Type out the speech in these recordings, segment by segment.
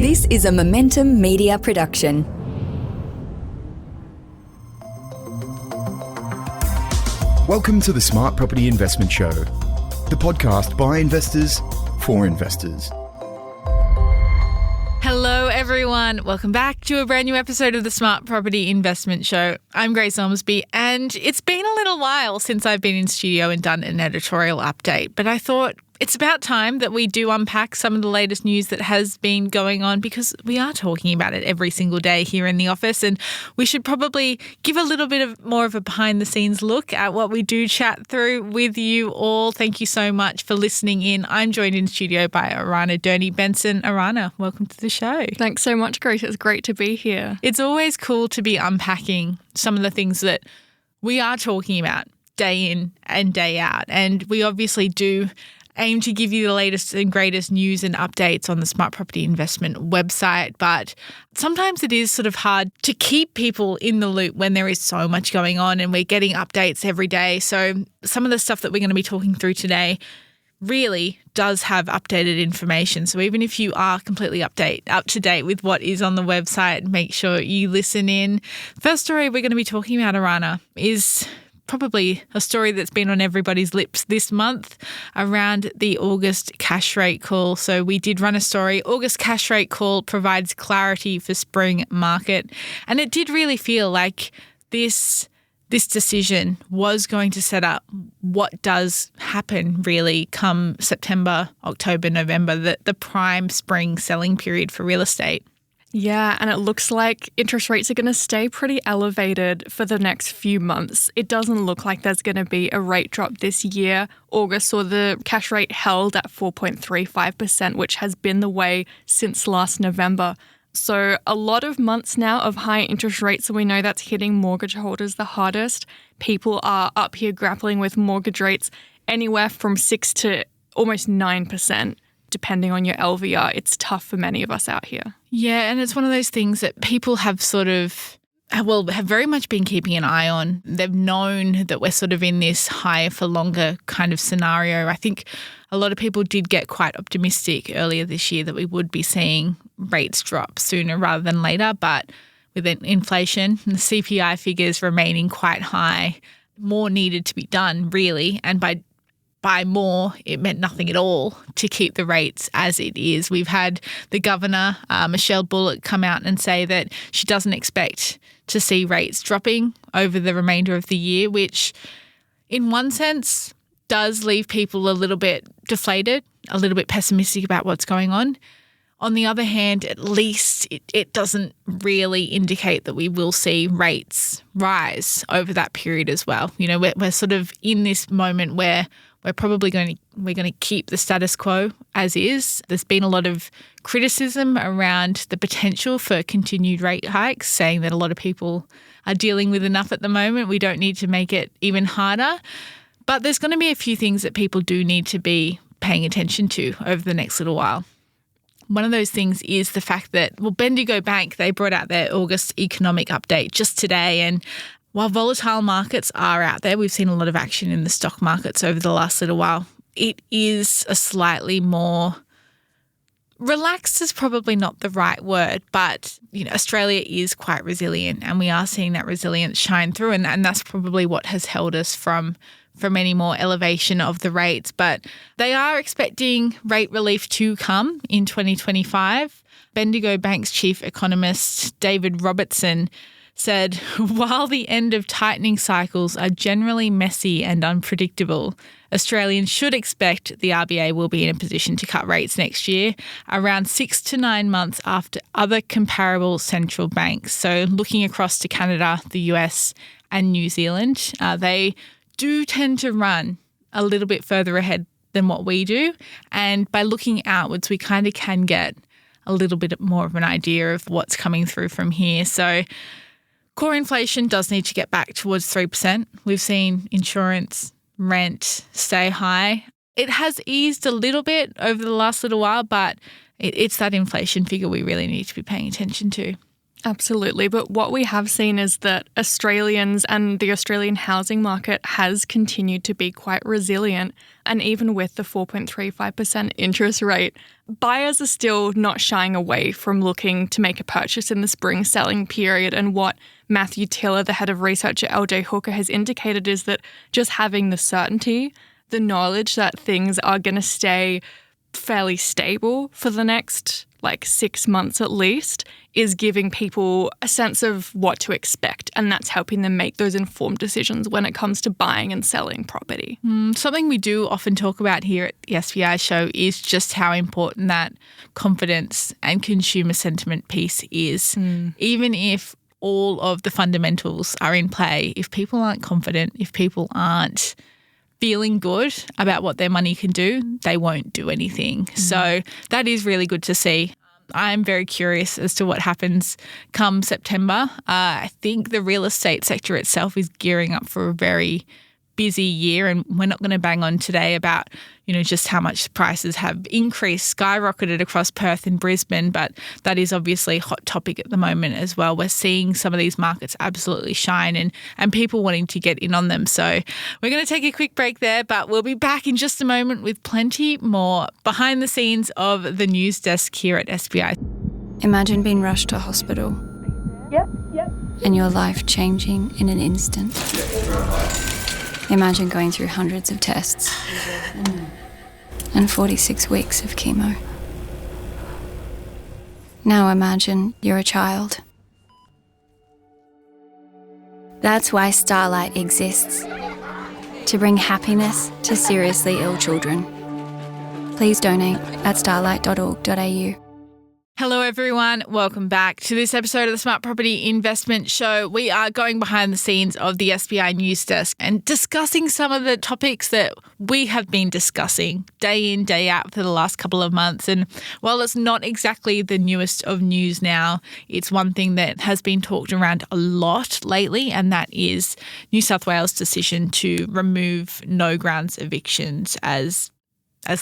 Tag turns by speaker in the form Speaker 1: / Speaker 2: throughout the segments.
Speaker 1: This is a Momentum Media production.
Speaker 2: Welcome to the Smart Property Investment Show, the podcast by investors for investors.
Speaker 3: Hello everyone, welcome back to a brand new episode of the Smart Property Investment Show. I'm Grace Ormsby, and it's been a little while since I've been in studio and done an editorial update, but I thought it's about time that we do unpack some of the latest news that has been going on, because we are talking about it every single day here in the office, and we should probably give a little bit of more of a behind the scenes look at what we do chat through with you all. Thank you so much for listening in. I'm joined in studio by Orana Durney-Benson. Orana, welcome to the show.
Speaker 4: Thanks so much, Grace. It's great to be here.
Speaker 3: It's always cool to be unpacking some of the things that we are talking about day in and day out, and we obviously do aim to give you the latest and greatest news and updates on the Smart Property Investment website, but sometimes it is sort of hard to keep people in the loop when there is so much going on and we're getting updates every day. So some of the stuff that we're going to be talking through today really does have updated information. So even if you are completely up to date with what is on the website, make sure you listen in. First story we're going to be talking about, Orana, is probably a story that's been on everybody's lips this month around the August cash rate call. So we did run a story. August cash rate call provides clarity for spring market. And it did really feel like this decision was going to set up what does happen really come September, October, November, the prime spring selling period for real estate.
Speaker 4: Yeah, and it looks like interest rates are going to stay pretty elevated for the next few months. It doesn't look like there's going to be a rate drop this year. August saw the cash rate held at 4.35%, which has been the way since last November. So a lot of months now of high interest rates, and we know that's hitting mortgage holders the hardest. People are up here grappling with mortgage rates anywhere from 6 to almost 9%. Depending on your LVR, it's tough for many of us out here.
Speaker 3: Yeah, and it's one of those things that people have have very much been keeping an eye on. They've known that we're sort of in this higher for longer kind of scenario. I think a lot of people did get quite optimistic earlier this year that we would be seeing rates drop sooner rather than later, but with inflation and the CPI figures remaining quite high, more needed to be done really, and by more, it meant nothing at all to keep the rates as it is. We've had the governor, Michelle Bullock, come out and say that she doesn't expect to see rates dropping over the remainder of the year, which in one sense does leave people a little bit deflated, a little bit pessimistic about what's going on. On the other hand, at least it doesn't really indicate that we will see rates rise over that period as well. You know, we're sort of in this moment where we're probably going to keep the status quo as is. There's been a lot of criticism around the potential for continued rate hikes, saying that a lot of people are dealing with enough at the moment. We don't need to make it even harder. But there's going to be a few things that people do need to be paying attention to over the next little while. One of those things is the fact that, Bendigo Bank, they brought out their August economic update just today, and while volatile markets are out there, we've seen a lot of action in the stock markets over the last little while. It is a slightly more relaxed is probably not the right word, but Australia is quite resilient, and we are seeing that resilience shine through, and that's probably what has held us from any more elevation of the rates. But they are expecting rate relief to come in 2025. Bendigo Bank's chief economist, David Robertson, said, while the end of tightening cycles are generally messy and unpredictable, Australians should expect the RBA will be in a position to cut rates next year, around 6 to 9 months after other comparable central banks. So looking across to Canada, the US and New Zealand, they do tend to run a little bit further ahead than what we do. And by looking outwards, we kind of can get a little bit more of an idea of what's coming through from here. So core inflation does need to get back towards 3%. We've seen insurance, rent stay high. It has eased a little bit over the last little while, but it's that inflation figure we really need to be paying attention to.
Speaker 4: Absolutely. But what we have seen is that Australians and the Australian housing market has continued to be quite resilient. And even with the 4.35% interest rate, buyers are still not shying away from looking to make a purchase in the spring selling period. And what Matthew Tiller, the head of research at LJ Hooker, has indicated is that just having the certainty, the knowledge that things are going to stay fairly stable for the next 6 months at least is giving people a sense of what to expect, and that's helping them make those informed decisions when it comes to buying and selling property.
Speaker 3: Something we do often talk about here at the SBI show is just how important that confidence and consumer sentiment piece is. Even if all of the fundamentals are in play, if people aren't confident, if people aren't feeling good about what their money can do, they won't do anything. So that is really good to see. I'm very curious as to what happens come September. I think the real estate sector itself is gearing up for a very busy year, and we're not going to bang on today about, just how much prices have increased, skyrocketed across Perth and Brisbane, but that is obviously a hot topic at the moment as well. We're seeing some of these markets absolutely shine and people wanting to get in on them. So we're going to take a quick break there, but we'll be back in just a moment with plenty more behind the scenes of the news desk here at SBI.
Speaker 5: Imagine being rushed to hospital.
Speaker 6: Yep.
Speaker 5: And your life changing in an instant. Imagine going through hundreds of tests and 46 weeks of chemo. Now imagine you're a child. That's why Starlight exists, to bring happiness to seriously ill children. Please donate at starlight.org.au.
Speaker 3: Hello everyone, welcome back to this episode of the Smart Property Investment Show. We are going behind the scenes of the SBI News Desk and discussing some of the topics that we have been discussing day in, day out for the last couple of months. And while it's not exactly the newest of news now, it's one thing that has been talked around a lot lately, and that is New South Wales' decision to remove no grounds evictions as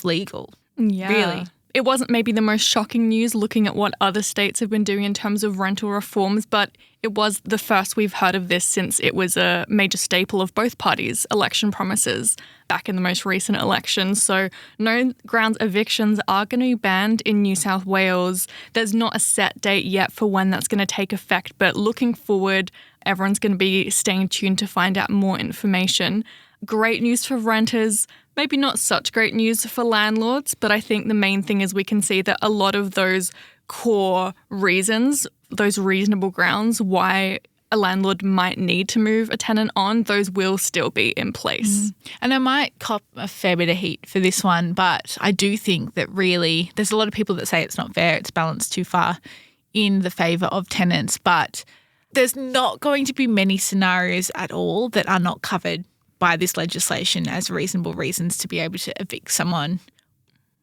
Speaker 3: legal.
Speaker 4: Yeah.
Speaker 3: Really.
Speaker 4: It wasn't maybe the most shocking news looking at what other states have been doing in terms of rental reforms, but it was the first we've heard of this since it was a major staple of both parties' election promises back in the most recent election. So no grounds evictions are going to be banned in New South Wales. There's not a set date yet for when that's going to take effect, but looking forward, everyone's going to be staying tuned to find out more information. Great news for renters, maybe not such great news for landlords, but I think the main thing is we can see that a lot of those core reasons, those reasonable grounds why a landlord might need to move a tenant on, those will still be in place.
Speaker 3: And I might cop a fair bit of heat for this one, but I do think that really there's a lot of people that say it's not fair, it's balanced too far in the favour of tenants, but there's not going to be many scenarios at all that are not covered by this legislation as reasonable reasons to be able to evict someone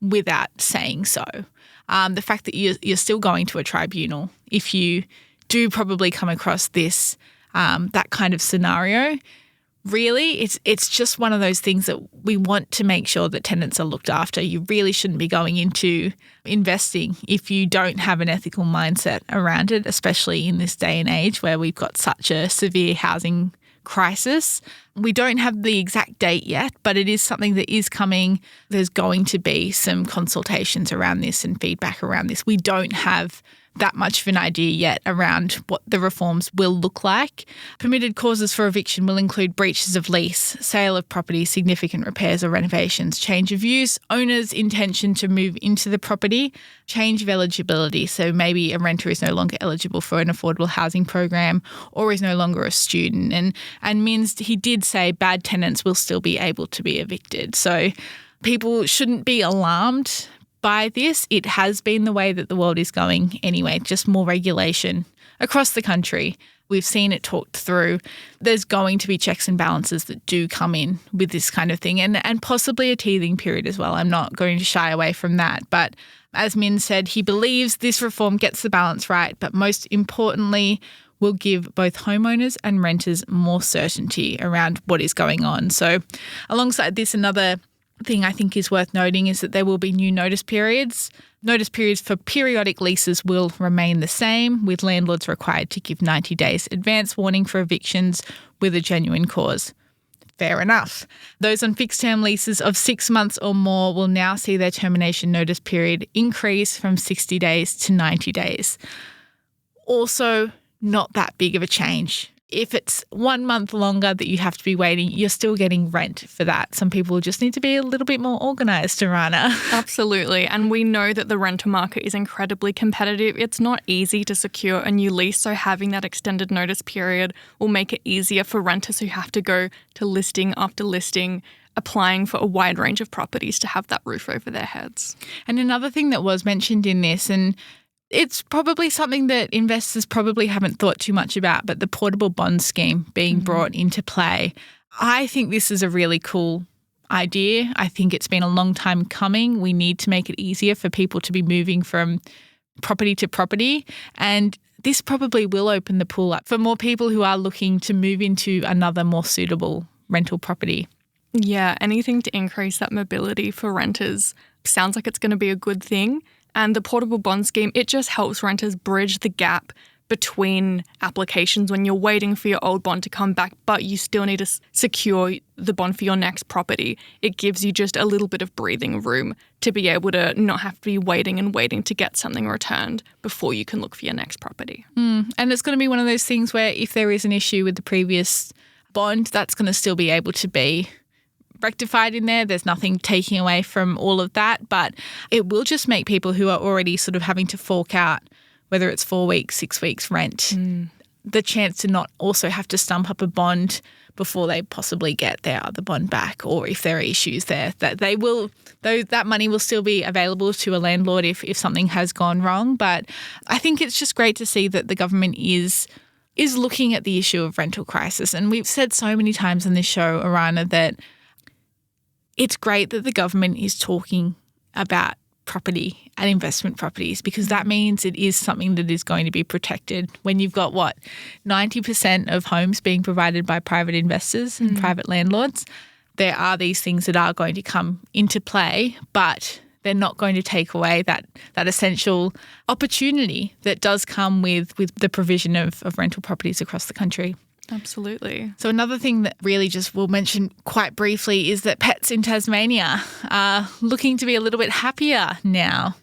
Speaker 3: without saying so. The fact that you're still going to a tribunal, if you do probably come across this, that kind of scenario, really, it's just one of those things that we want to make sure that tenants are looked after. You really shouldn't be going into investing if you don't have an ethical mindset around it, especially in this day and age where we've got such a severe housing crisis. We don't have the exact date yet, but it is something that is coming. There's going to be some consultations around this and feedback around this. We don't have that much of an idea yet around what the reforms will look like. Permitted causes for eviction will include breaches of lease, sale of property, significant repairs or renovations, change of use, owner's intention to move into the property, change of eligibility. So maybe a renter is no longer eligible for an affordable housing program or is no longer a student. And Mins, he did say bad tenants will still be able to be evicted. So people shouldn't be alarmed by this. It has been the way that the world is going anyway, just more regulation across the country. We've seen it talked through. There's going to be checks and balances that do come in with this kind of thing and possibly a teething period as well. I'm not going to shy away from that. But as Min said, he believes this reform gets the balance right, but most importantly, will give both homeowners and renters more certainty around what is going on. So alongside this, another thing I think is worth noting is that there will be new notice periods Notice periods for periodic leases will remain the same, with landlords required to give 90 days advance warning for evictions with a genuine cause. Fair enough. Those on fixed-term leases of 6 months or more will now see their termination notice period increase from 60 days to 90 days. Also, not that big of a change. If it's 1 month longer that you have to be waiting, you're still getting rent for that. Some people just need to be a little bit more organised, Orana.
Speaker 4: Absolutely. And we know that the rental market is incredibly competitive. It's not easy to secure a new lease, so having that extended notice period will make it easier for renters who have to go to listing after listing, applying for a wide range of properties to have that roof over their heads.
Speaker 3: And another thing that was mentioned in this, and it's probably something that investors probably haven't thought too much about, but the portable bond scheme being brought into play. I think this is a really cool idea. I think it's been a long time coming. We need to make it easier for people to be moving from property to property. And this probably will open the pool up for more people who are looking to move into another more suitable rental property.
Speaker 4: Yeah, anything to increase that mobility for renters sounds like it's going to be a good thing. And the portable bond scheme, it just helps renters bridge the gap between applications when you're waiting for your old bond to come back, but you still need to secure the bond for your next property. It gives you just a little bit of breathing room to be able to not have to be waiting and waiting to get something returned before you can look for your next property.
Speaker 3: And it's going to be one of those things where if there is an issue with the previous bond, that's going to still be able to be rectified in there. There's nothing taking away from all of that, but it will just make people who are already sort of having to fork out, whether it's 4 weeks, 6 weeks rent, the chance to not also have to stump up a bond before they possibly get their other bond back, or if there are issues there, that they will, that money will still be available to a landlord if something has gone wrong. But I think it's just great to see that the government is looking at the issue of rental crisis. And we've said so many times on this show, Orana, that it's great that the government is talking about property and investment properties, because that means it is something that is going to be protected. When you've got, 90% of homes being provided by private investors and private landlords, there are these things that are going to come into play, but they're not going to take away that essential opportunity that does come with the provision of rental properties across the country.
Speaker 4: Absolutely.
Speaker 3: So another thing that really just we'll mention quite briefly is that pets in Tasmania are looking to be a little bit happier now.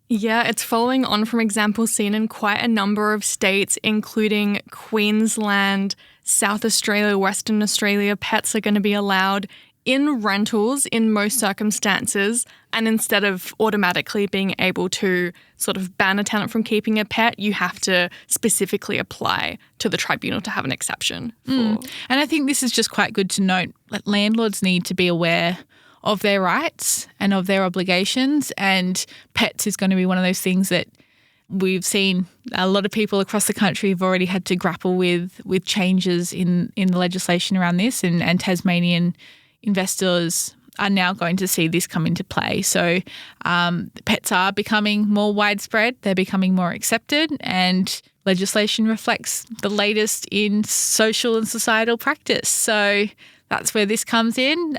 Speaker 4: Yeah, it's following on from examples seen in quite a number of states, including Queensland, South Australia, Western Australia. Pets are going to be allowed in rentals in most circumstances, and instead of automatically being able to sort of ban a tenant from keeping a pet, you have to specifically apply to the tribunal to have an exception.
Speaker 3: And I think this is just quite good to note that landlords need to be aware of their rights and of their obligations, and pets is going to be one of those things that we've seen a lot of people across the country have already had to grapple with changes in the legislation around this, and Tasmanian investors are now going to see this come into play. So pets are becoming more widespread, they're becoming more accepted, and legislation reflects the latest in social and societal practice. So that's where this comes in.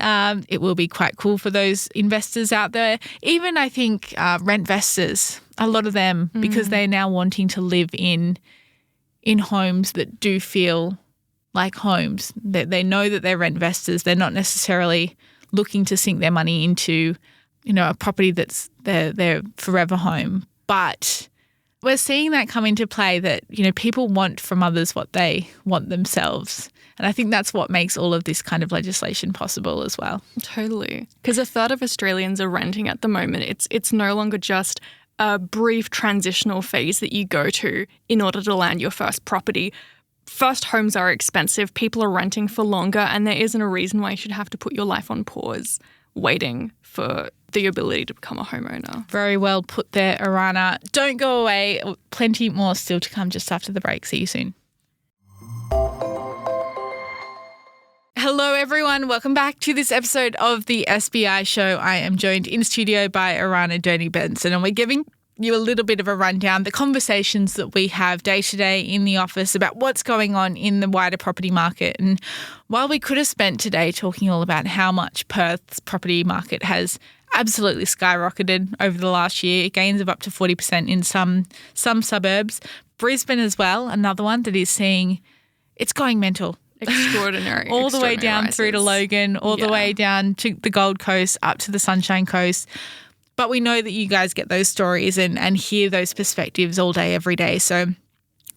Speaker 3: It will be quite cool for those investors out there. Even I think rent-vestors, a lot of them, because they're now wanting to live in homes that do feel like homes. They know that they're rent-vestors. They're not necessarily looking to sink their money into, a property that's their forever home. But we're seeing that come into play, that, people want from others what they want themselves. And I think that's what makes all of this kind of legislation possible as well.
Speaker 4: Totally. Because a third of Australians are renting at the moment. It's no longer just a brief transitional phase that you go to in order to land your first property. First homes are expensive, people are renting for longer, and there isn't a reason why you should have to put your life on pause waiting for the ability to become a homeowner.
Speaker 3: Very well put there, Orana. Don't go away. Plenty more still to come just after the break. See you soon. Hello, everyone. Welcome back to this episode of the SBI Show. I am joined in studio by Orana Durney-Benson, and we're giving you a little bit of a rundown, the conversations that we have day to day in the office about what's going on in the wider property market. And while we could have spent today talking all about how much Perth's property market has absolutely skyrocketed over the last year, gains of up to 40% in some suburbs. Brisbane as well, another one that is seeing it's going mental.
Speaker 4: Extraordinary.
Speaker 3: All the way down
Speaker 4: rises.
Speaker 3: through to Logan, all the way down to the Gold Coast, up to the Sunshine Coast. But we know that you guys get those stories and hear those perspectives all day, every day. So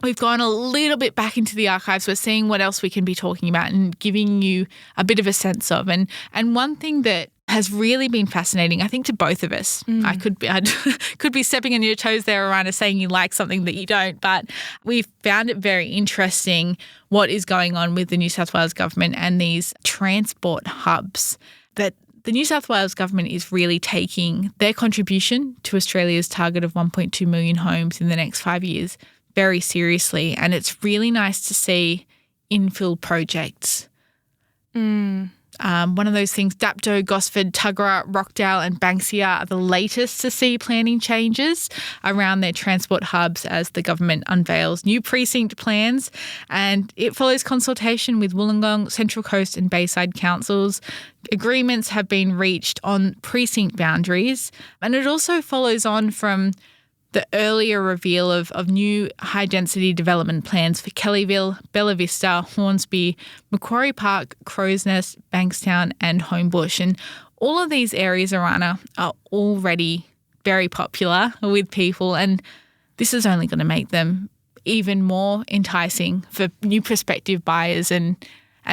Speaker 3: we've gone a little bit back into the archives. We're seeing what else we can be talking about and giving you a bit of a sense of. And one thing that has really been fascinating, I think, to both of us. I could be stepping on your toes there, Orana, saying you like something that you don't, but we found it very interesting what is going on with the New South Wales government and these transport hubs, that the New South Wales government is really taking their contribution to Australia's target of 1.2 million homes in the next 5 years very seriously. And it's really nice to see infill projects. One of those things, Dapto, Gosford, Tuggerah, Rockdale and Banksia are the latest to see planning changes around their transport hubs as the government unveils new precinct plans, and it follows consultation with Wollongong, Central Coast and Bayside councils. Agreements have been reached on precinct boundaries, and it also follows on from the earlier reveal of new high-density development plans for Kellyville, Bella Vista, Hornsby, Macquarie Park, Crows Nest, Bankstown and Homebush. And all of these areas, Orana, are already very popular with people, and this is only going to make them even more enticing for new prospective buyers and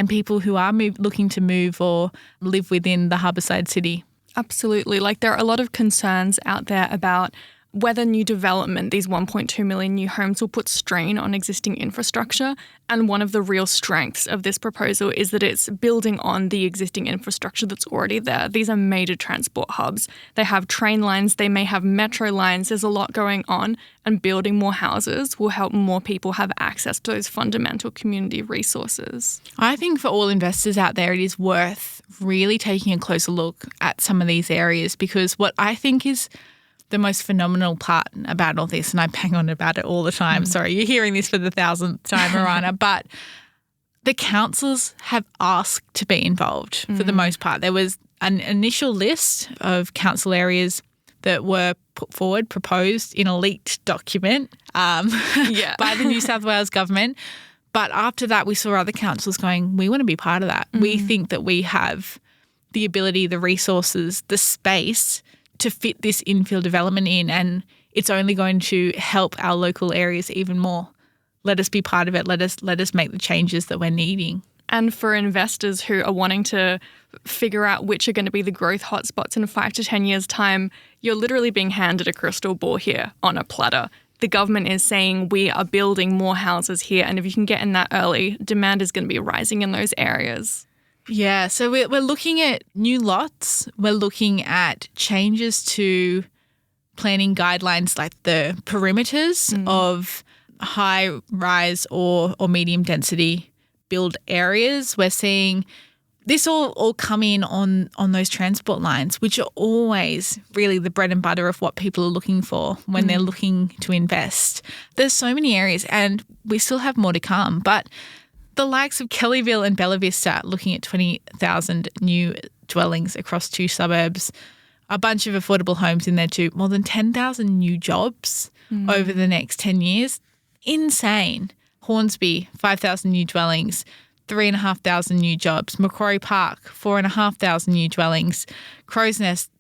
Speaker 3: people who are looking to move or live within the harbourside city.
Speaker 4: Absolutely. Like, there are a lot of concerns out there about whether new development, these 1.2 million new homes, will put strain on existing infrastructure. And one of the real strengths of this proposal is that it's building on the existing infrastructure that's already there. These are major transport hubs. They have train lines, they may have metro lines. There's a lot going on, and building more houses will help more people have access to those fundamental community resources.
Speaker 3: I think for all investors out there, it is worth really taking a closer look at some of these areas, because what I think is the most phenomenal part about all this, and I bang on about it all the time. Sorry, you're hearing this for the 1,000th time, Orana, but the councils have asked to be involved for the most part. There was an initial list of council areas that were put forward, proposed in a leaked document by the New South Wales government. But after that, we saw other councils going, we want to be part of that. We think that we have the ability, the resources, the space to fit this infill development in, and it's only going to help our local areas even more. Let us be part of it. Let us make the changes that we're needing.
Speaker 4: And for investors who are wanting to figure out which are going to be the growth hotspots in 5 to 10 years' time, you're literally being handed a crystal ball here on a platter. The government is saying we are building more houses here, and if you can get in that early, demand is going to be rising in those areas.
Speaker 3: Yeah, so we're looking at new lots. We're looking at changes to planning guidelines like the perimeters of high-rise or medium density build areas. We're seeing this all come in on those transport lines, which are always really the bread and butter of what people are looking for when they're looking to invest. There's so many areas, and we still have more to come, but the likes of Kellyville and Bella Vista looking at 20,000 new dwellings across 2 suburbs, a bunch of affordable homes in there too, more than 10,000 new jobs over the next 10 years. Insane. Hornsby, 5,000 new dwellings, 3,500 new jobs. Macquarie Park, 4,500 new dwellings. Crows Nest,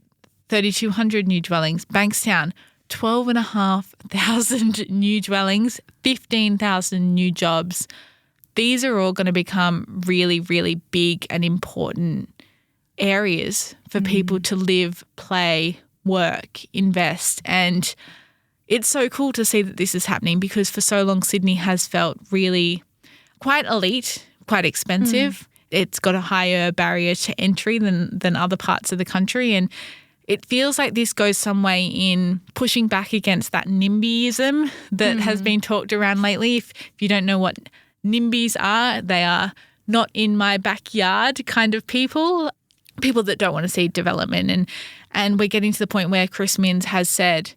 Speaker 3: 3,200 new dwellings. Bankstown, 12,500 new dwellings, 15,000 new jobs. These are all going to become really, really big and important areas for people to live, play, work, invest. And it's so cool to see that this is happening, because for so long Sydney has felt really quite elite, quite expensive. It's got a higher barrier to entry than other parts of the country. And it feels like this goes some way in pushing back against that NIMBYism that has been talked around lately. If you don't know what NIMBYs are, they are not in my backyard kind of people that don't want to see development. And we're getting to the point where Chris Minns has said,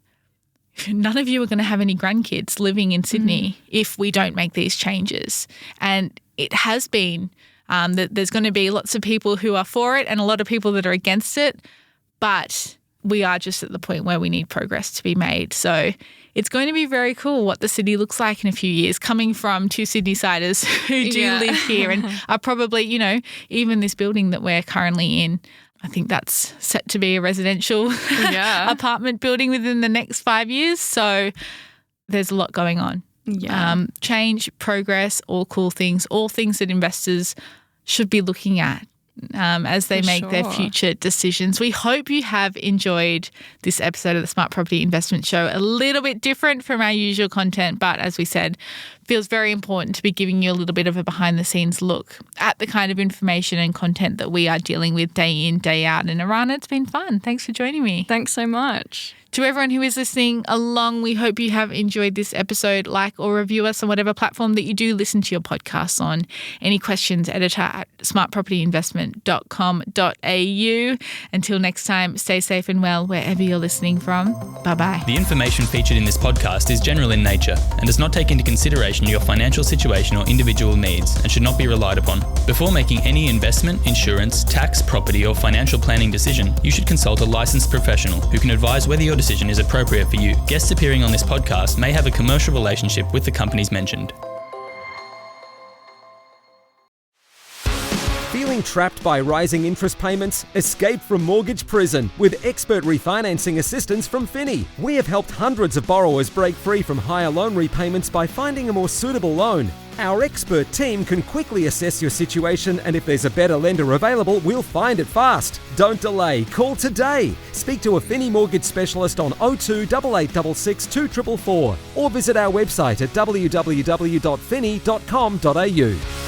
Speaker 3: none of you are going to have any grandkids living in Sydney if we don't make these changes. And it has been that there's going to be lots of people who are for it and a lot of people that are against it. but we are just at the point where we need progress to be made. So it's going to be very cool what the city looks like in a few years, coming from two Sydney-siders who do live here and are probably, even this building that we're currently in, I think that's set to be a residential apartment building within the next 5 years. So there's a lot going on.
Speaker 4: Yeah.
Speaker 3: Change, progress, all cool things, all things that investors should be looking at as they make their future decisions. We hope you have enjoyed this episode of the Smart Property Investment Show. A little bit different from our usual content, but as we said, feels very important to be giving you a little bit of a behind-the-scenes look at the kind of information and content that we are dealing with day in, day out. And Orana, it's been fun. Thanks for joining me.
Speaker 4: Thanks so much.
Speaker 3: To everyone who is listening along, we hope you have enjoyed this episode. Like or review us on whatever platform that you do listen to your podcasts on. Any questions, editor@smartpropertyinvestment.com.au. Until next time, stay safe and well wherever you're listening from. Bye-bye.
Speaker 6: The information featured in this podcast is general in nature and does not take into consideration your financial situation or individual needs and should not be relied upon. Before making any investment, insurance, tax, property or financial planning decision, you should consult a licensed professional who can advise whether your decision is appropriate for you. Guests appearing on this podcast may have a commercial relationship with the companies mentioned.
Speaker 7: Feeling trapped by rising interest payments? Escape from mortgage prison with expert refinancing assistance from Finny. We have helped hundreds of borrowers break free from higher loan repayments by finding a more suitable loan. Our expert team can quickly assess your situation, and if there's a better lender available, we'll find it fast. Don't delay. Call today. Speak to a Finny mortgage specialist on 02 8866 2444 or visit our website at www.finny.com.au.